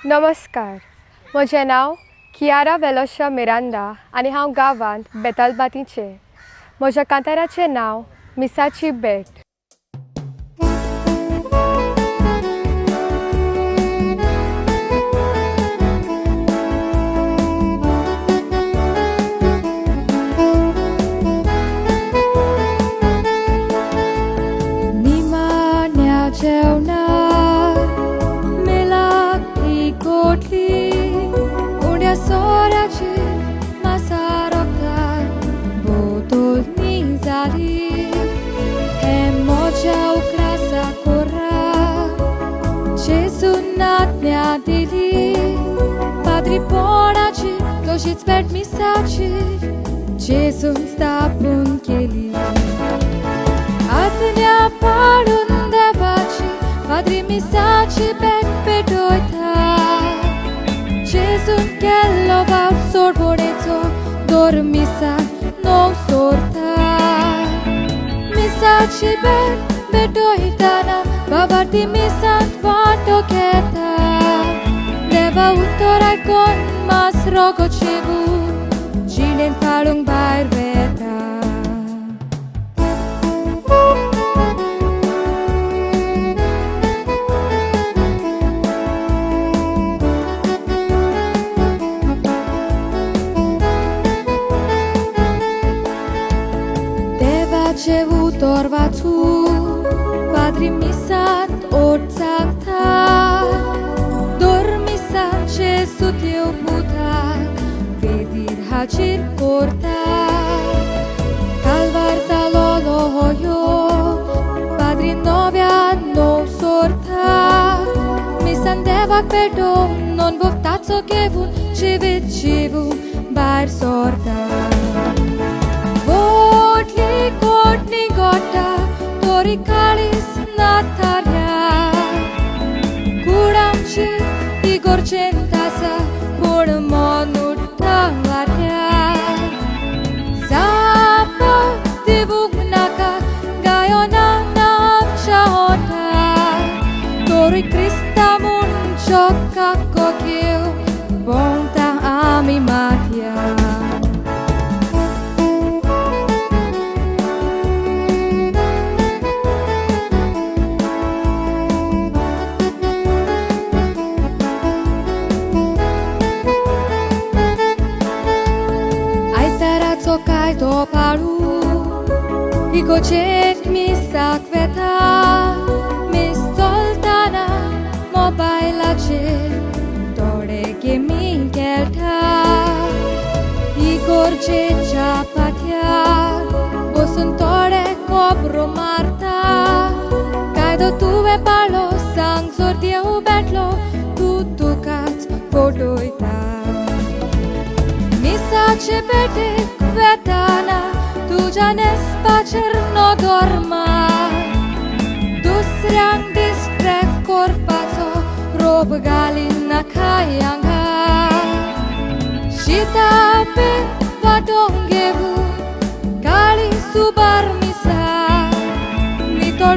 नमस्कार, म्हजें नांव कियारा वेलोशा मिरांदा आनी हांव गांवांत बेतालबातीचें. म्हज्या कांताराचें नांव मिसाची भेट. Niemania जेवणार मिलाक ही कोठली उड्या सोऱ्याचेर मासारोकार बोतोलनी जाली हे मोज्या उक्रासा कोरा जेजून आज्ञा दिली पाद्रीपणाची तशीच भेट मिसाची जेजून स्थापन केली आज्ञा पाडून देवाची पाद्री मिसाची भेट पेटयता जेजून केल्लो भाव सोडवणेचो दोर मिसाक न्हू सोरता मिसाची भेट पेटयताना बाबा ती मिसांत वांटो घेता देवा उतर आयकोन मास रोगोची बूक जिणेंत काडूंक भायर वेता देवाचे उतर वाचून पाद्री मिसांत ओट सांगता दोर मिसाचे सुत्यो पुताक वेदीर हाजीर कोरता काल्वार जालोलो होयो पाद्री नव्यान न्हू सोरता मिसान देवाक पेटोवन नोंदभोव ताचो घेवून जिवीत जिवून भायर सोरता व्हडली कोटणी गोटा तोरी काळीस नाताल्या कुडामची इगोर्चेंत आसा पूण मन उठ्ठा वाऱ्या जापो दिवूंक नाका गायोना आमच्या ओठार तोरी क्रिस्ता म्हूण जगाक कोकेव भोंवता आमी माथ्या आयताराचो कायदो पाळून इगोचेक मिसाक वेता मिस चलताना मोबायलाचेर थोडे गेमी खेळटा इगोर्चेच्या पाट्यार बसून थोडे कोबरो मारता कायदो तुवें पाळ्ळो सांग जोर देव बेटलो तूं तुकाच फोटोयता मिसाचे पेटेक वेताना तुज्या नेस्पाचेर नदर मार दुसऱ्यांक डिस्ट्रॅक्ट कोरपाचो रोप घालीन नाकाय आंगार शितापे वांटोवन घेवून काळी सुबार मिसा नितळ